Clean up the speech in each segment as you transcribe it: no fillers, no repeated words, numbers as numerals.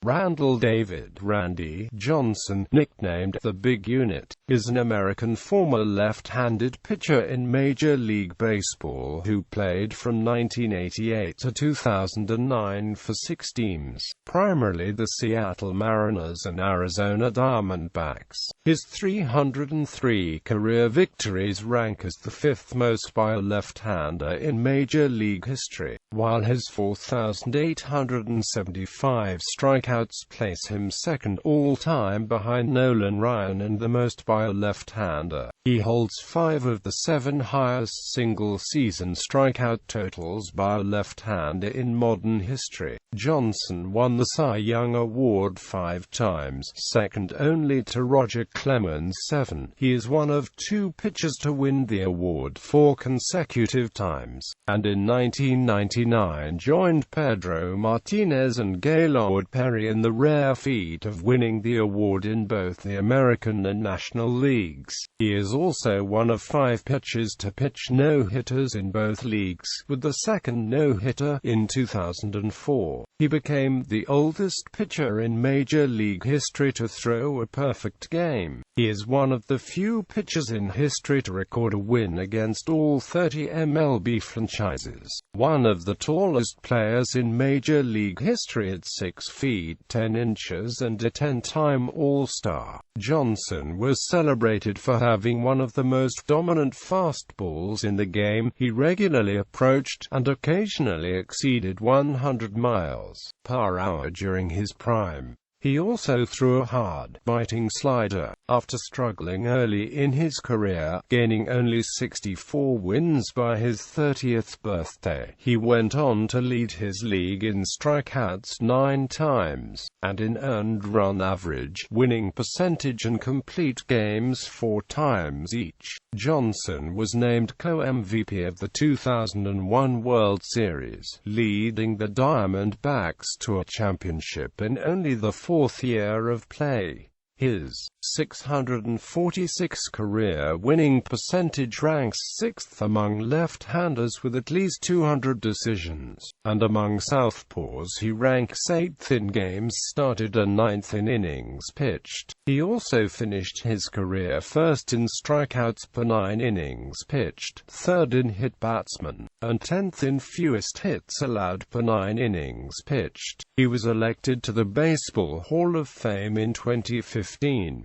Randall David (Randy) Johnson, nicknamed the Big Unit, is an American former left-handed pitcher in Major League Baseball who played from 1988 to 2009 for 6 teams, primarily the Seattle Mariners and Arizona Diamondbacks. His 303 career victories rank as the 5th most by a left-hander in Major League history, while his 4,875 strikeouts place him second all-time behind Nolan Ryan and the most by a left-hander. He holds 5 of the 7 highest single-season strikeout totals by a left-hander in modern history. Johnson won the Cy Young Award 5 times, second only to Roger Clemens 7. He is one of 2 pitchers to win the award 4 consecutive times, and in 1999 joined Pedro, Martínez and Gaylord in the rare feat of winning the award in both the American and National Leagues. He is also one of 5 pitchers to pitch no-hitters in both leagues, with the second no-hitter in 2004. He became the oldest pitcher in Major League history to throw a perfect game. He is one of the few pitchers in history to record a win against all 30 MLB franchises. One of the tallest players in Major League history at 6 feet 10 inches and a 10-time All-Star. Johnson was celebrated for having one of the most dominant fastballs in the game. He regularly approached, and occasionally exceeded 100 miles per hour during his prime. He also threw a hard, biting slider. After struggling early in his career, gaining only 64 wins by his 30th birthday, he went on to lead his league in strikeouts 9 times, and in earned run average, winning percentage and complete games 4 times each. Johnson was named co-MVP of the 2001 World Series, leading the Diamondbacks to a championship in only the 4th year of play. His .646 career winning percentage ranks 6th among left-handers with at least 200 decisions, and among southpaws he ranks 8th in games started and 9th in innings pitched. He also finished his career first in strikeouts per 9 innings pitched, 3rd in hit batsmen, and 10th in fewest hits allowed per 9 innings pitched. He was elected to the Baseball Hall of Fame in 2015,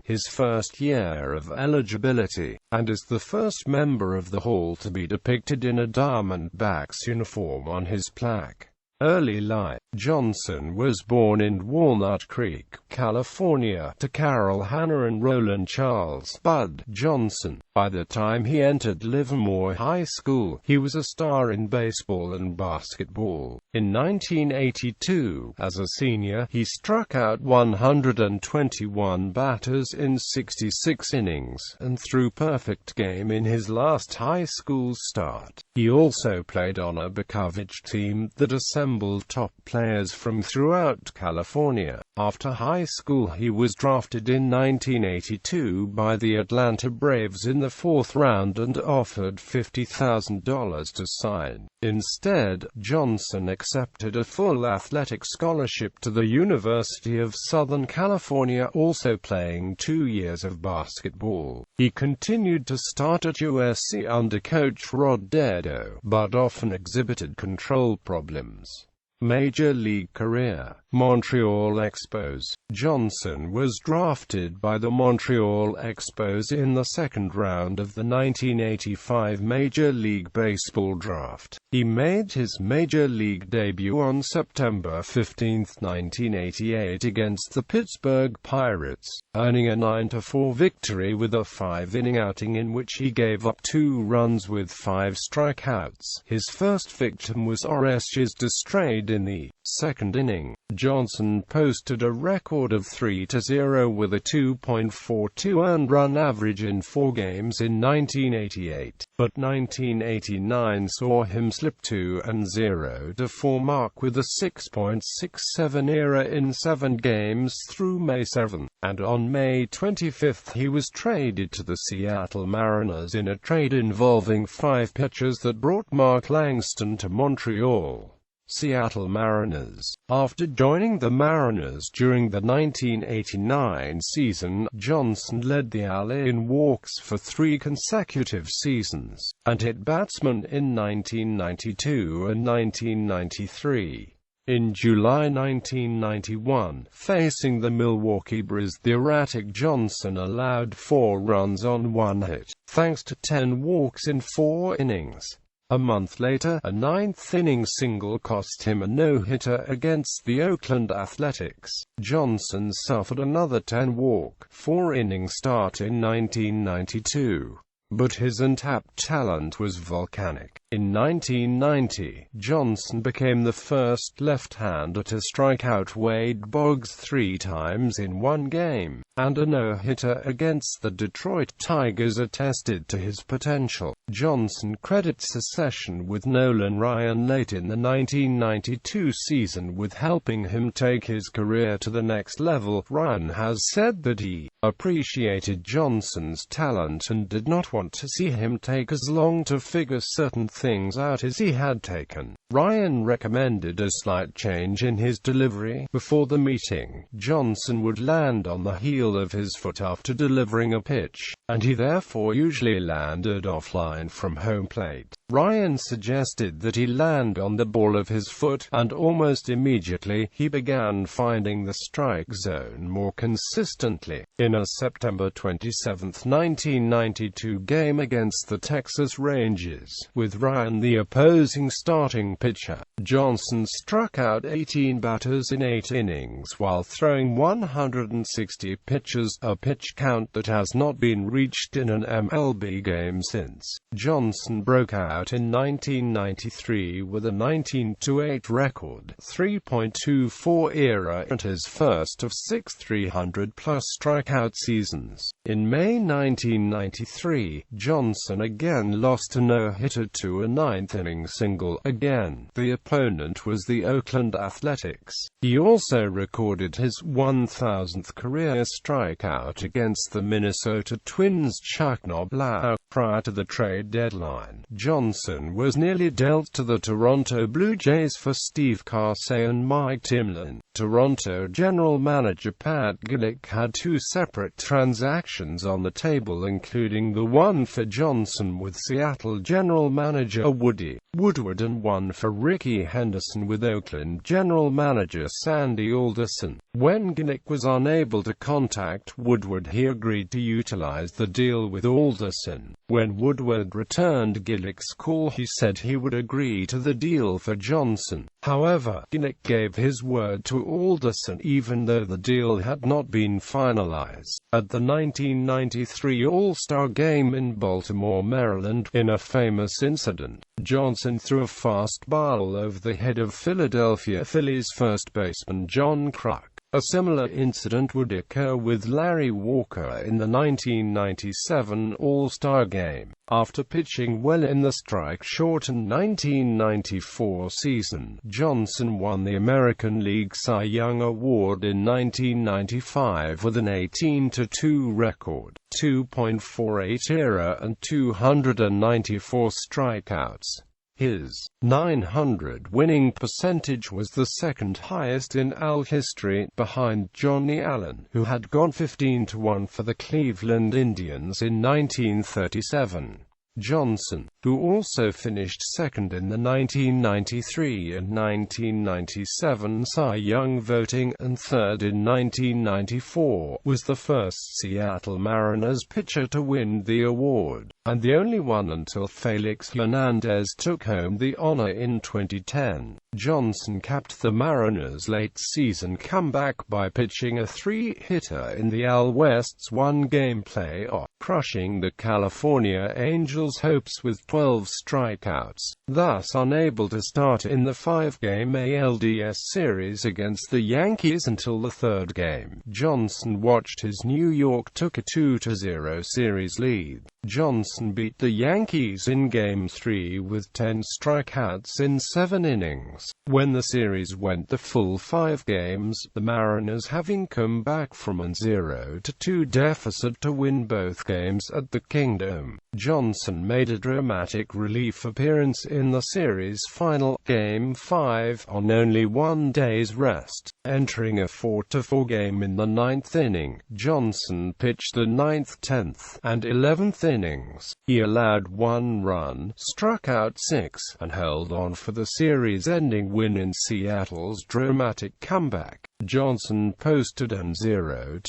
his first year of eligibility, and is the first member of the Hall to be depicted in a Diamondbacks uniform on his plaque. Early life. Johnson was born in Walnut Creek, California, to Carol Hannah and Roland Charles Bud Johnson. By the time he entered Livermore High School, he was a star in baseball and basketball. In 1982, as a senior, he struck out 121 batters in 66 innings, and threw perfect game in his last high school start. He also played on a Bukovich team that assembled top players from throughout California. After high school he was drafted in 1982 by the Atlanta Braves in the 4th round and offered $50,000 to sign. Instead, Johnson accepted a full athletic scholarship to the University of Southern California, also playing 2 years of basketball. He continued to start at USC under coach Roger, but often exhibited control problems. Major League career. Montreal Expos. Johnson was drafted by the Montreal Expos in the 2nd round of the 1985 Major League Baseball draft. He made his Major League debut on September 15, 1988 against the Pittsburgh Pirates, earning a 9-4 victory with a 5-inning outing in which he gave up 2 runs with 5 strikeouts. His first victim was Orestes Destrade in the 2nd inning. Johnson posted a record of 3-0 with a 2.42 earned run average in 4 games in 1988, but 1989 saw him slip to an 0-4 mark with a 6.67 ERA in 7 games through May 7, and on May 25 he was traded to the Seattle Mariners in a trade involving 5 pitchers that brought Mark Langston to Montreal. Seattle Mariners. After joining the Mariners during the 1989 season, Johnson led the AL in walks for 3 consecutive seasons, and hit batsmen in 1992 and 1993. In July 1991, facing the Milwaukee Brewers, the erratic Johnson allowed 4 runs on 1 hit, thanks to 10 walks in 4 innings. A month later, a 9th-inning single cost him a no-hitter against the Oakland Athletics. Johnson suffered another 10-walk, 4-inning start in 1992. But his untapped talent was volcanic. In 1990, Johnson became the first left-hander to strike out Wade Boggs 3 times in 1 game, and a no-hitter against the Detroit Tigers attested to his potential. Johnson credits a session with Nolan Ryan late in the 1992 season with helping him take his career to the next level. Ryan has said that he appreciated Johnson's talent and did not want to see him take as long to figure certain things out as he had taken. Ryan recommended a slight change in his delivery. Before the meeting, Johnson would land on the heel of his foot after delivering a pitch, and he therefore usually landed offline from home plate. Ryan suggested that he land on the ball of his foot, and almost immediately, he began finding the strike zone more consistently. In a September 27, 1992 game against the Texas Rangers, with Ryan the opposing starting pitcher, Johnson struck out 18 batters in 8 innings while throwing 160 pitches, a pitch count that has not been reached in an MLB game since. Johnson broke out in 1993 with a 19-8 record, 3.24 ERA, and his first of 6 300-plus strikeout seasons. In May 1993, Johnson again lost a no-hitter to a 9th-inning single. Again, the opponent was the Oakland Athletics. He also recorded his 1,000th career strikeout against the Minnesota Twins' Chuck Knobloch. Prior to the trade deadline, Johnson was nearly dealt to the Toronto Blue Jays for Steve Karsay and Mike Timlin. Toronto general manager Pat Gillick had 2 separate transactions on the table, including the one for Johnson with Seattle general manager Woody Woodward and one for Rickey Henderson with Oakland general manager Sandy Alderson. When Gillick was unable to contact Woodward, he agreed to utilize the deal with Alderson. When Woodward returned Gillick's call, he said he would agree to the deal for Johnson. However, Gillick gave his word to Alderson even though the deal had not been finalized. At the 1993 All-Star Game in Baltimore, Maryland, in a famous incident, Johnson threw a fastball over the head of Philadelphia Phillies first baseman John Kruk. A similar incident would occur with Larry Walker in the 1997 All-Star Game. After pitching well in the strike-shortened 1994 season, Johnson won the American League Cy Young Award in 1995 with an 18-2 record, 2.48 ERA and 294 strikeouts. His .900 winning percentage was the second highest in AL history, behind Johnny Allen, who had gone 15-1 for the Cleveland Indians in 1937. Johnson, who also finished second in the 1993 and 1997 Cy Young voting and third in 1994, was the first Seattle Mariners pitcher to win the award, and the only one until Felix Hernandez took home the honor in 2010. Johnson capped the Mariners' late-season comeback by pitching a 3-hitter in the AL West's 1-game playoff, crushing the California Angels' hopes with 12 strikeouts. Thus unable to start in the 5-game ALDS series against the Yankees until the 3rd game, Johnson watched his New York took a 2-0 series lead. Johnson beat the Yankees in Game 3 with 10 strikeouts in 7 innings. When the series went the full 5 games, the Mariners, having come back from a 0-2 deficit to win both games at the Kingdom, Johnson made a dramatic relief appearance in the series' final, Game 5, on only 1 day's rest. Entering a 4-4 game in the 9th inning, Johnson pitched the 9th, 10th, and 11th innings. He allowed 1 run, struck out 6, and held on for the series-ending win in Seattle's dramatic comeback. Johnson posted an 0-6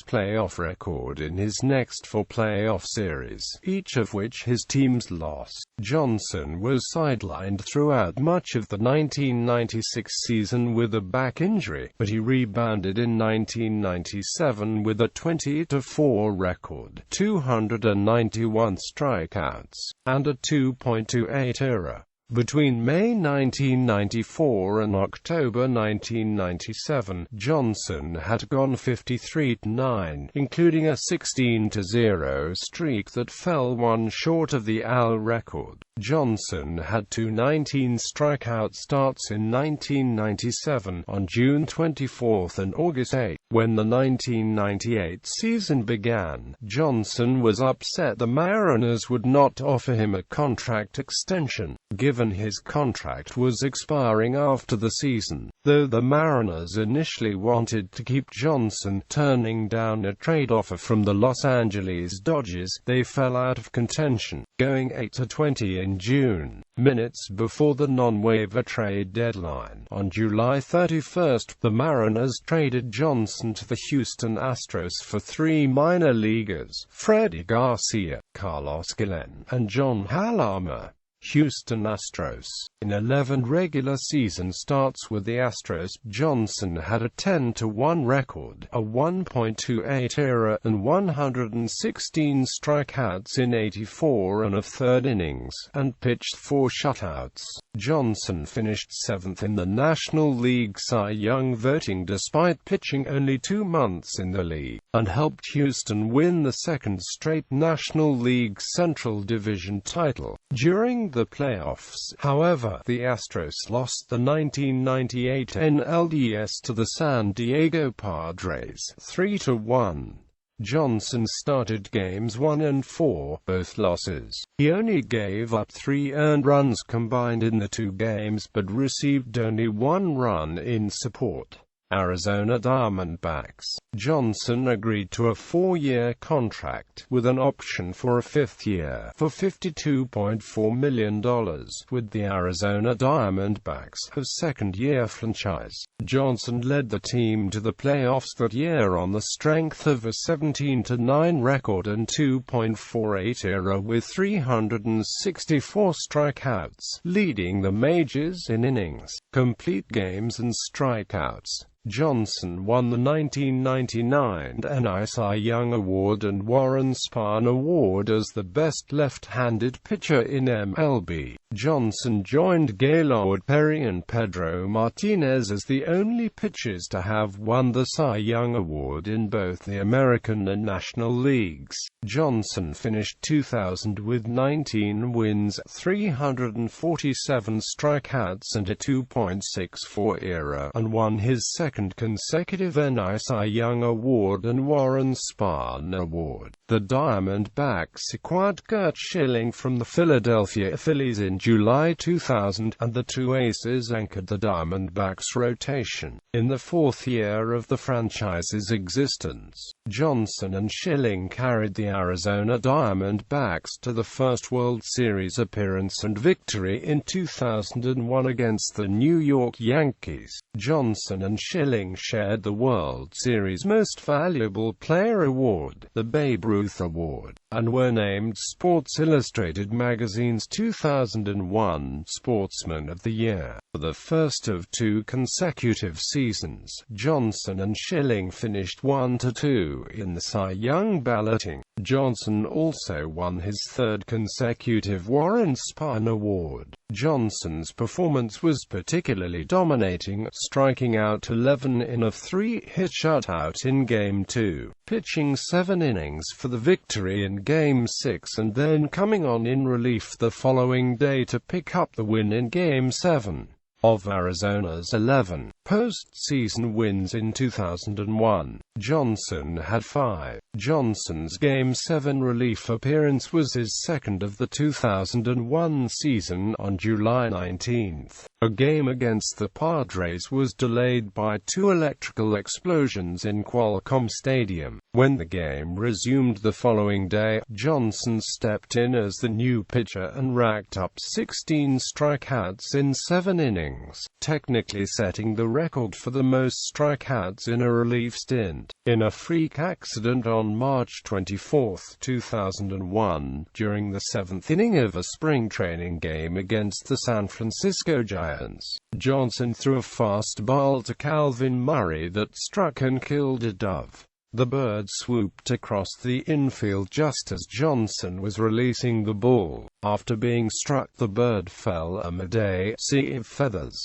playoff record in his next 4 playoff series, each of which his teams lost. Johnson was sidelined throughout much of the 1996 season with a back injury, but he rebounded in 1997 with a 20-4 record, 291 strikeouts, and a 2.28 ERA. Between May 1994 and October 1997, Johnson had gone 53-9, including a 16-0 streak that fell 1 short of the AL record. Johnson had 2 19-strikeout starts in 1997, on June 24 and August 8. When the 1998 season began, Johnson was upset the Mariners would not offer him a contract extension, given his contract was expiring after the season. Though the Mariners initially wanted to keep Johnson, turning down a trade offer from the Los Angeles Dodgers, they fell out of contention, going 8-20 in June, minutes before the non-waiver trade deadline. On July 31, the Mariners traded Johnson to the Houston Astros for 3 minor leaguers, Freddie Garcia, Carlos Guillen, and John Halama. Houston Astros. In 11 regular season starts with the Astros, Johnson had a 10-1 record, a 1.28 ERA, and 116 strikeouts in 84 1/3 innings, and pitched 4 shutouts. Johnson finished 7th in the National League Cy Young voting despite pitching only 2 months in the league, and helped Houston win the 2nd straight National League Central Division title. During the playoffs, however, the Astros lost the 1998 NLDS to the San Diego Padres, 3-1. Johnson started games 1 and 4, both losses. He only gave up 3 earned runs combined in the 2 games, but received only 1 run in support. Arizona Diamondbacks. Johnson agreed to a 4-year contract, with an option for a 5th year, for $52.4 million, with the Arizona Diamondbacks' second-year franchise. Johnson led the team to the playoffs that year on the strength of a 17-9 record and 2.48 ERA with 364 strikeouts, leading the majors in innings, complete games and strikeouts. Johnson won the 1999 NL Cy Young Award and Warren Spahn Award as the best left-handed pitcher in MLB. Johnson joined Gaylord, Perry and Pedro Martínez as the only pitchers to have won the Cy Young Award in both the American and National Leagues. Johnson finished 2000 with 19 wins, 347 strikeouts and a 2.64 ERA, and won his 2nd consecutive NL Cy Young Award and Warren Spahn Award. The Diamondbacks acquired Curt Schilling from the Philadelphia Phillies in July 2000, and the 2 aces anchored the Diamondbacks' rotation. In the 4th year of the franchise's existence, Johnson and Schilling carried the Arizona Diamondbacks to the first World Series appearance and victory in 2001 against the New York Yankees. Johnson and Schilling shared the World Series Most Valuable Player Award, the Babe Ruth Award, and were named Sports Illustrated magazine's 2001 Sportsman of the Year. For the first of 2 consecutive seasons, Johnson and Schilling finished 1-2 in the Cy Young balloting. Johnson also won his 3rd consecutive Warren Spahn Award. Johnson's performance was particularly dominating, striking out 11 in a 3-hit shutout in Game 2, pitching 7 innings for the victory in Game 6 and then coming on in relief the following day to pick up the win in Game 7 of Arizona's 11 postseason wins in 2001. Johnson had 5. Johnson's Game 7 relief appearance was his second of the 2001 season on July 19. A game against the Padres was delayed by 2 electrical explosions in Qualcomm Stadium. When the game resumed the following day, Johnson stepped in as the new pitcher and racked up 16 strikeouts in 7 innings, technically setting the record for the most strikeouts in a relief stint. In a freak accident on March 24, 2001, during the 7th inning of a spring training game against the San Francisco Giants, Johnson threw a fastball to Calvin Murray that struck and killed a dove. The bird swooped across the infield just as Johnson was releasing the ball. After being struck, the bird fell a sea of feathers.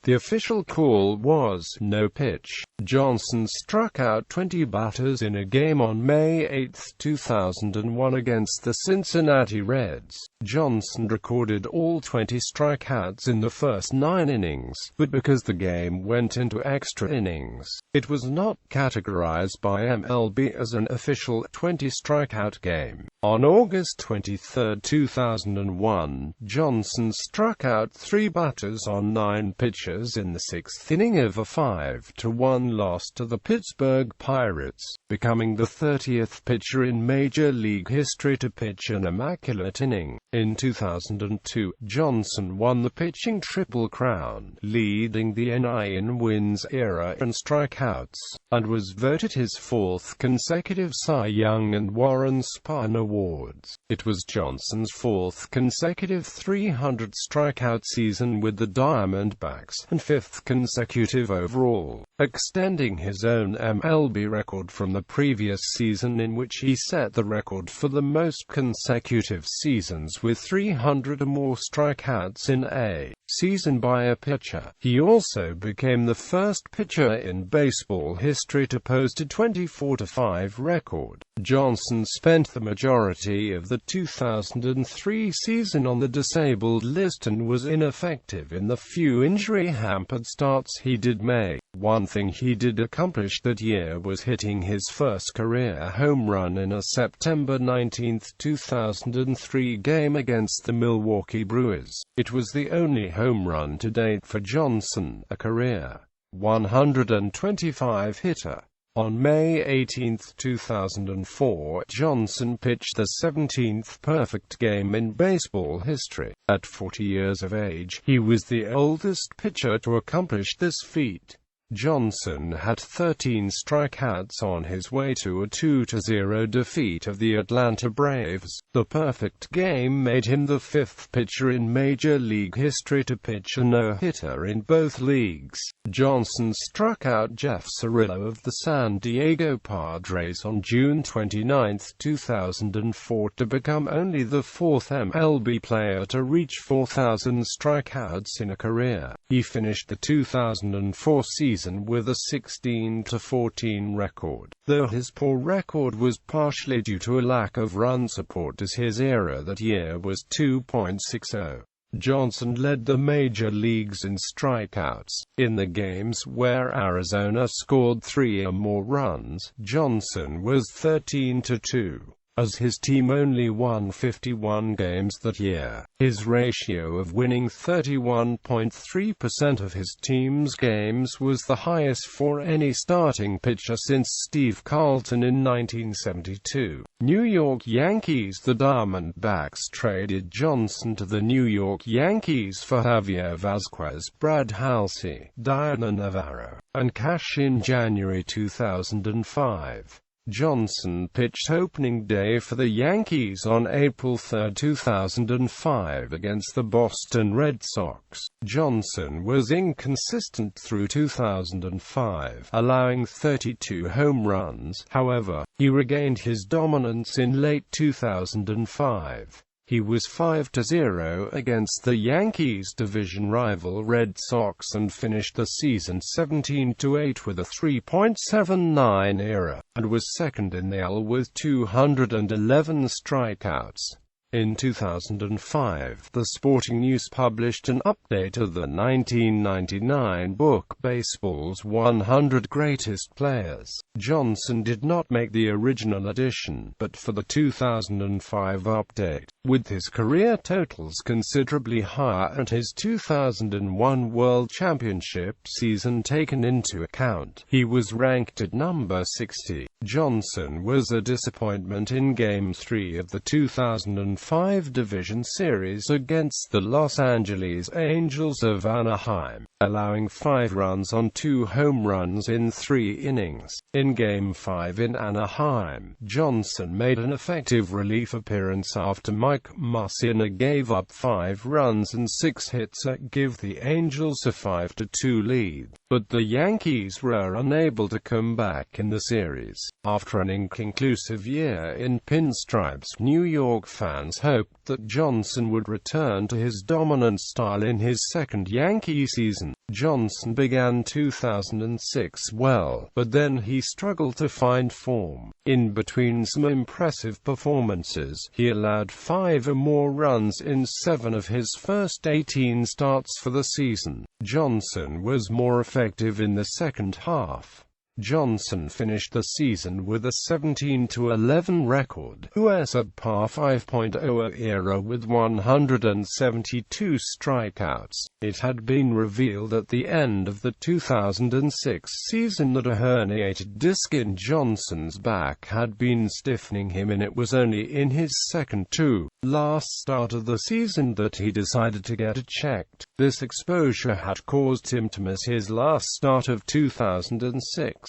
The official call was no pitch. Johnson struck out 20 batters in a game on May 8, 2001 against the Cincinnati Reds. Johnson recorded all 20 strikeouts in the first 9 innings, but because the game went into extra innings, it was not categorized by MLB as an official 20-strikeout game. On August 23, 2001, Johnson struck out 3 batters on 9 pitches in the 6th inning of a 5-1 loss to the Pittsburgh Pirates, becoming the 30th pitcher in Major League history to pitch an immaculate inning. In 2002, Johnson won the pitching Triple Crown, leading the NL in wins, era, and strikeouts, and was voted his 4th consecutive Cy Young and Warren Spahn Awards. It was Johnson's 4th consecutive 300-strikeout season with the Diamondbacks, and 5th consecutive overall, extending his own MLB record from the previous season in which he set the record for the most consecutive seasons with 300 or more strikeouts in a season by a pitcher. He also became the first pitcher in baseball history to post a 24-5 record. Johnson spent the majority of the 2003 season on the disabled list and was ineffective in the few injury-hampered starts he did make. One thing he did accomplish that year was hitting his first career home run in a September 19, 2003 game against the Milwaukee Brewers. It was the only home run to date for Johnson, a career 125 hitter. On May 18, 2004, Johnson pitched the 17th perfect game in baseball history. At 40 years of age, he was the oldest pitcher to accomplish this feat. Johnson had 13 strikeouts on his way to a 2-0 defeat of the Atlanta Braves. The perfect game made him the 5th pitcher in Major League history to pitch a no-hitter in both leagues. Johnson struck out Jeff Cirillo of the San Diego Padres on June 29, 2004 to become only the 4th MLB player to reach 4,000 strikeouts in a career. He finished the 2004 season with a 16-14 record, though his poor record was partially due to a lack of run support as his ERA that year was 2.60. Johnson led the major leagues in strikeouts. In the games where Arizona scored 3 or more runs, Johnson was 13-2. As his team only won 51 games that year, his ratio of winning 31.3% of his team's games was the highest for any starting pitcher since Steve Carlton in 1972. New York Yankees. The Diamondbacks traded Johnson to the New York Yankees for Javier Vazquez, Brad Halsey, Diana Navarro, and cash in January 2005. Johnson pitched opening day for the Yankees on April 3, 2005 against the Boston Red Sox. Johnson was inconsistent through 2005, allowing 32 home runs. However, he regained his dominance in late 2005. He was 5-0 against the Yankees' division rival Red Sox and finished the season 17-8 with a 3.79 ERA, and was second in the AL with 211 strikeouts. In 2005, The Sporting News published an update of the 1999 book Baseball's 100 Greatest Players. Johnson did not make the original edition, but for the 2005 update, with his career totals considerably higher and his 2001 World Championship season taken into account, he was ranked at number 60. Johnson was a disappointment in Game 3 of the 2005 Division Series against the Los Angeles Angels of Anaheim, allowing 5 runs on 2 home runs in 3 innings. In Game 5 in Anaheim, Johnson made an effective relief appearance after Mike Mussina gave up 5 runs and 6 hits to give the Angels a 5-2 lead. But the Yankees were unable to come back in the series. After an inconclusive year in pinstripes, New York fans hoped that Johnson would return to his dominant style in his second Yankee season. Johnson began 2006 well, but then he struggled to find form. In between some impressive performances, he allowed 5 or more runs in 7 of his first 18 starts for the season. Johnson was more effective in the second half. Johnson finished the season with a 17-11 record, a subpar 5.0 ERA with 172 strikeouts. It had been revealed at the end of the 2006 season that a herniated disc in Johnson's back had been stiffening him, and it was only in his second to last start of the season that he decided to get it checked. This exposure had caused him to miss his last start of 2006.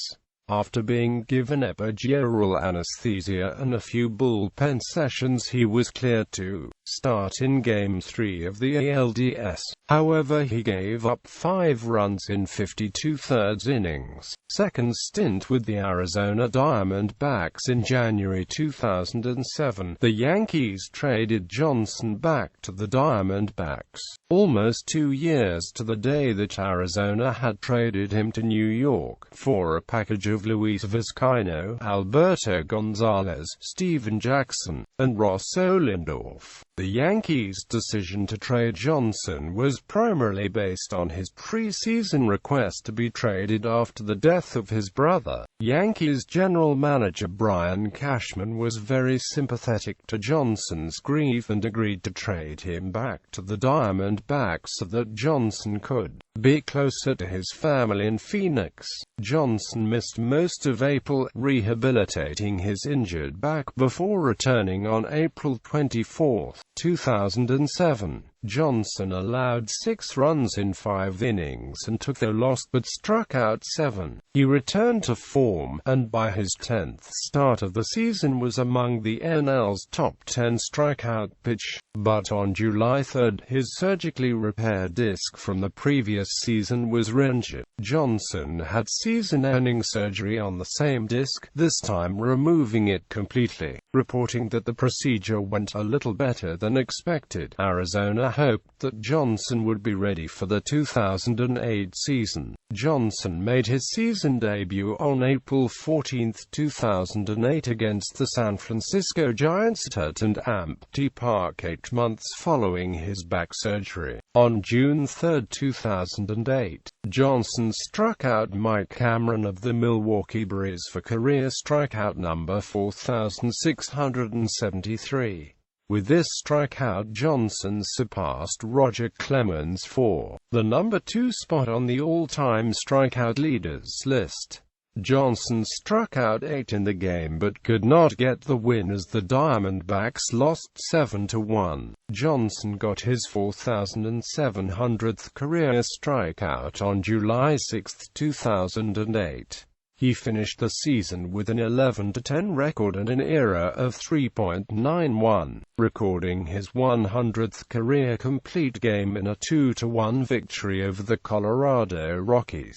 After being given epidural anesthesia and a few bullpen sessions, he was cleared to start in Game 3 of the ALDS. However, he gave up 5 runs in 52 thirds innings. Second stint with the Arizona Diamondbacks in January 2007, the Yankees traded Johnson back to the Diamondbacks, almost 2 years to the day that Arizona had traded him to New York, for a package of Luis Vizcaino, Alberto Gonzalez, Steven Jackson, and Ross Ohlendorf. The Yankees' decision to trade Johnson was primarily based on his preseason request to be traded after the death of his brother. Yankees general manager Brian Cashman was very sympathetic to Johnson's grief and agreed to trade him back to the Diamondbacks so that Johnson could be closer to his family in Phoenix. Johnson missed most of April rehabilitating his injured back before returning on April 24, 2007. Johnson allowed 6 runs in 5 innings and took the loss, but struck out 7. He returned to form, and by his 10th start of the season was among the NL's top 10 strikeout pitch. But on July 3, his surgically repaired disc from the previous season was ruptured. Johnson had season-ending surgery on the same disc, this time removing it completely, reporting that the procedure went a little better than expected. Arizona hoped that Johnson would be ready for the 2008 season. Johnson made his season debut on April 14, 2008 against the San Francisco Giants at an empty park 8 months following his back surgery. On June 3, 2008, Johnson struck out Mike Cameron of the Milwaukee Brewers for career strikeout number 4,673. With this strikeout, Johnson surpassed Roger Clemens for the number 2 spot on the all-time strikeout leaders list. Johnson struck out 8 in the game but could not get the win as the Diamondbacks lost 7-1. Johnson got his 4,700th career strikeout on July 6, 2008. He finished the season with an 11-10 record and an ERA of 3.91, recording his 100th career complete game in a 2-1 victory over the Colorado Rockies.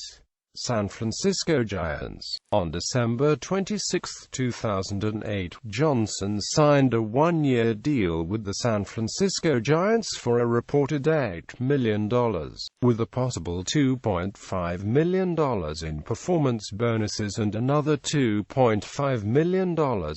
San Francisco Giants. On December 26, 2008, Johnson signed a one-year deal with the San Francisco Giants for a reported $8 million, with a possible $2.5 million in performance bonuses and another $2.5 million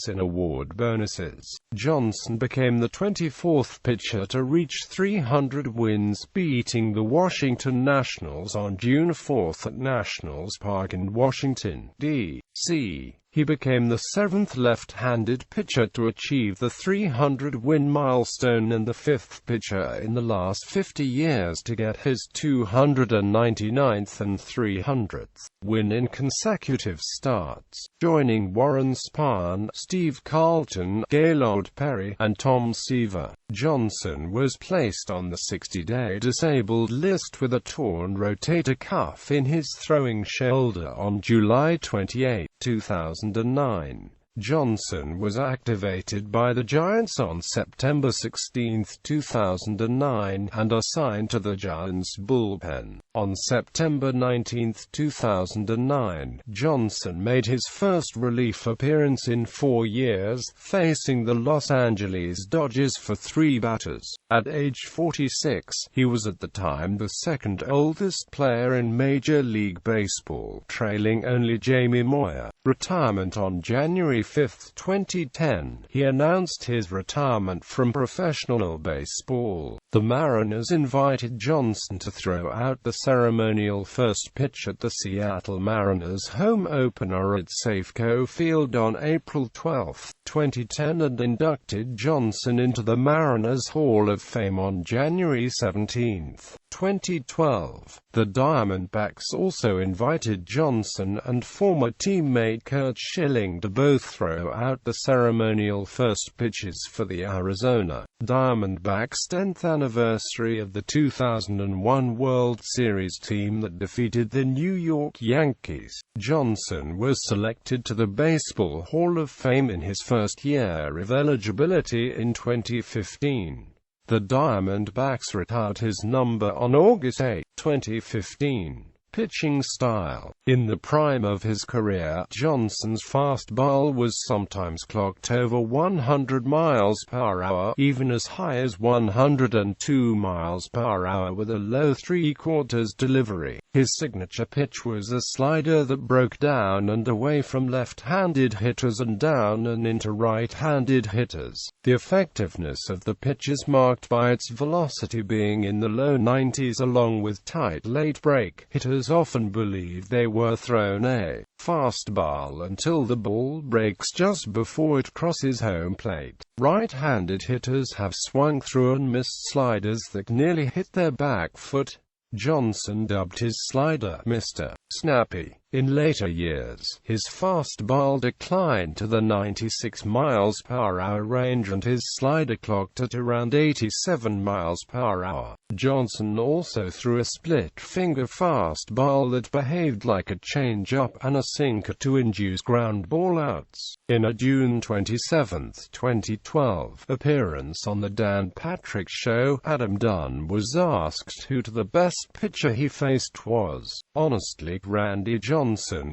in award bonuses. Johnson became the 24th pitcher to reach 300 wins, beating the Washington Nationals on June 4 at Nationals Park in Washington, D.C. He became the 7th left-handed pitcher to achieve the 300-win milestone and the 5th pitcher in the last 50 years to get his 299th and 300th win in consecutive starts. Joining Warren Spahn, Steve Carlton, Gaylord Perry, and Tom Seaver, Johnson was placed on the 60-day disabled list with a torn rotator cuff in his throwing shoulder on July 28, 2009. Johnson was activated by the Giants on September 16, 2009, and assigned to the Giants bullpen. On September 19, 2009, Johnson made his first relief appearance in 4 years, facing the Los Angeles Dodgers for 3 batters. At age 46, he was at the time the second oldest player in Major League Baseball, trailing only Jamie Moyer. Retirement on January 5, 2010, he announced his retirement from professional baseball. The Mariners invited Johnson to throw out the ceremonial first pitch at the Seattle Mariners home opener at Safeco Field on April 12, 2010, and inducted Johnson into the Mariners Hall of Fame on January 17, 2012. The Diamondbacks also invited Johnson and former teammate Curt Schilling to both throw out the ceremonial first pitches for the Arizona Diamondbacks' 10th anniversary of the 2001 World Series team that defeated the New York Yankees. Johnson was selected to the Baseball Hall of Fame in his first year of eligibility in 2015. The Diamondbacks retired his number on August 8, 2015. Pitching style. In the prime of his career, Johnson's fastball was sometimes clocked over 100 miles per hour, even as high as 102 miles per hour with a low three-quarters delivery. His signature pitch was a slider that broke down and away from left-handed hitters and down and into right-handed hitters. The effectiveness of the pitch is marked by its velocity being in the low 90s along with tight late break. Hitters often believe they were thrown a fastball until the ball breaks just before it crosses home plate. Right-handed hitters have swung through and missed sliders that nearly hit their back foot. Johnson dubbed his slider Mr. Snappy. In later years, his fastball declined to the 96 miles per hour range and his slider clocked at around 87 miles per hour. Johnson also threw a split-finger fastball that behaved like a changeup and a sinker to induce ground ball outs. In a June 27, 2012, appearance on the Dan Patrick Show, Adam Dunn was asked who the best pitcher he faced was. Honestly, Randy Johnson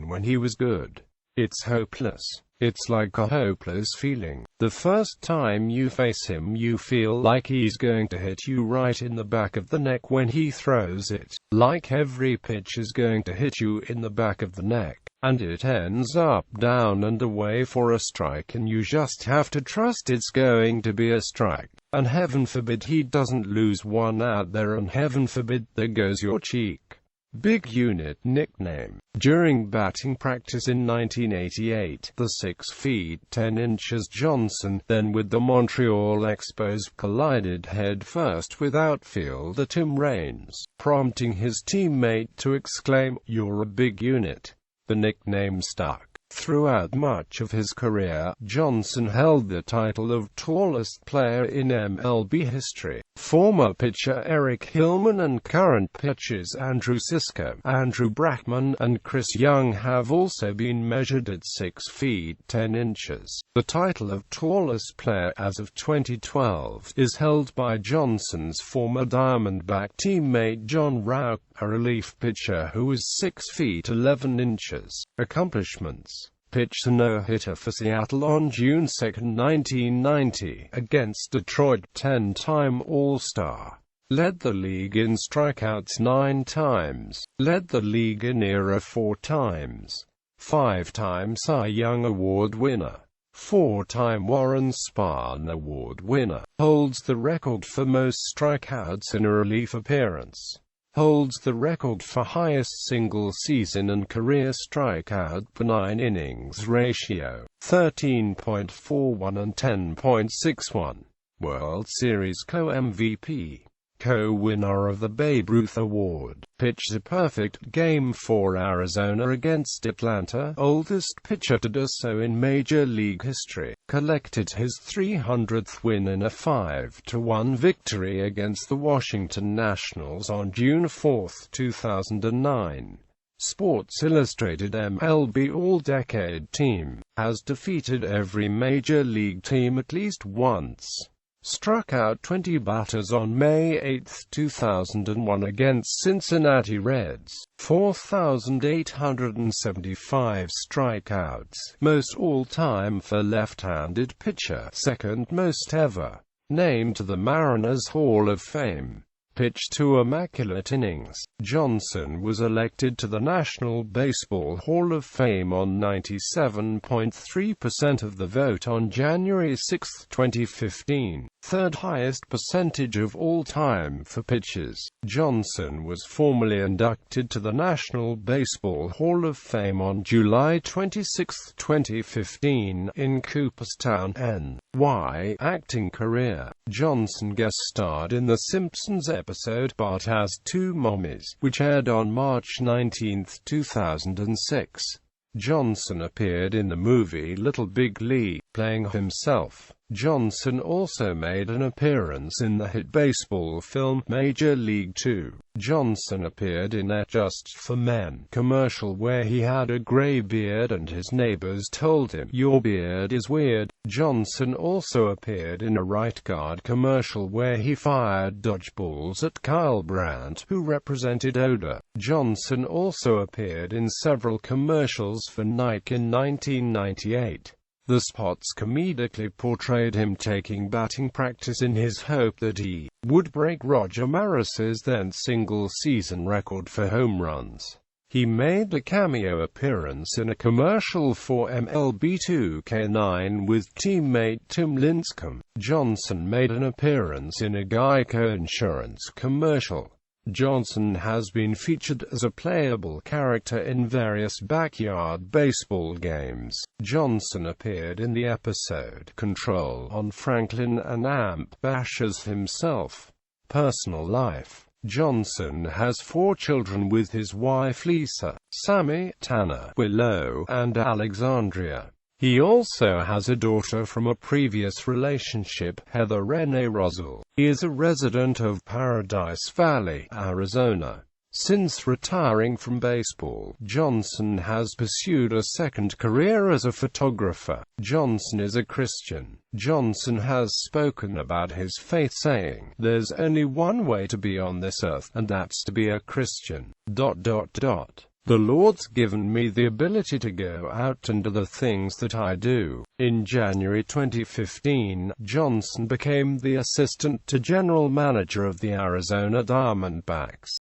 when he was good. It's hopeless. It's like a hopeless feeling. The first time you face him you feel like he's going to hit you right in the back of the neck when he throws it. Like every pitch is going to hit you in the back of the neck. And it ends up down and away for a strike and you just have to trust it's going to be a strike. And heaven forbid he doesn't lose one out there and heaven forbid there goes your cheek. Big Unit nickname. During batting practice in 1988, the 6 feet 10 inches Johnson, then with the Montreal Expos, collided head-first with outfielder Tim Raines, prompting his teammate to exclaim, "You're a big unit." The nickname stuck. Throughout much of his career, Johnson held the title of tallest player in MLB history. Former pitcher Eric Hillman and current pitchers Andrew Sisko, Andrew Brackman, and Chris Young have also been measured at 6 feet 10 inches. The title of tallest player as of 2012 is held by Johnson's former Diamondback teammate John Rauch, a relief pitcher who was 6 feet 11 inches. Accomplishments: pitched a no-hitter for Seattle on June 2, 1990, against Detroit, 10-time All-Star. Led the league in strikeouts 9 times. Led the league in ERA 4 times. 5-time Cy Young Award winner. 4-time Warren Spahn Award winner. Holds the record for most strikeouts in a relief appearance. Holds the record for highest single-season and career strikeout per 9 innings ratio, 13.41 and 10.61. World Series co-MVP. Co-winner of the Babe Ruth Award. Pitched a perfect game for Arizona against Atlanta, oldest pitcher to do so in Major League history. Collected his 300th win in a 5-1 victory against the Washington Nationals on June 4, 2009. Sports Illustrated MLB All-Decade Team. Has defeated every Major League team at least once. Struck out 20 batters on May 8, 2001 against Cincinnati Reds. 4,875 strikeouts, most all-time for left-handed pitcher, second most ever. Named to the Mariners Hall of Fame. Pitched 2 immaculate innings. Johnson was elected to the National Baseball Hall of Fame on 97.3% of the vote on January 6, 2015. Third highest percentage of all time for pitchers. Johnson was formally inducted to the National Baseball Hall of Fame on July 26, 2015, in Cooperstown, NY. Acting career. Johnson guest starred in The Simpsons episode Bart Has Two Mommies, which aired on March 19, 2006. Johnson appeared in the movie Little Big League, playing himself. Johnson also made an appearance in the hit baseball film Major League 2. Johnson appeared in a Just for Men commercial where he had a gray beard and his neighbors told him, "Your beard is weird." Johnson also appeared in a Right Guard commercial where he fired dodgeballs at Kyle Brandt, who represented Oda. Johnson also appeared in several commercials for Nike in 1998. The spots comedically portrayed him taking batting practice in his hope that he would break Roger Maris's then single-season record for home runs. He made a cameo appearance in a commercial for MLB 2K9 with teammate Tim Lincecum. Johnson made an appearance in a Geico insurance commercial. Johnson has been featured as a playable character in various backyard baseball games. Johnson appeared in the episode Control on Franklin and Amp Bash as himself. Personal life. Johnson has 4 children with his wife Lisa, Sammy, Tanner, Willow, and Alexandria. He also has a daughter from a previous relationship, Heather Renee Rosell. He is a resident of Paradise Valley, Arizona. Since retiring from baseball, Johnson has pursued a second career as a photographer. Johnson is a Christian. Johnson has spoken about his faith saying, "There's only one way to be on this earth, and that's to be a Christian. The Lord's given me the ability to go out and do the things that I do." In January 2015, Johnson became the assistant to general manager of the Arizona Diamondbacks.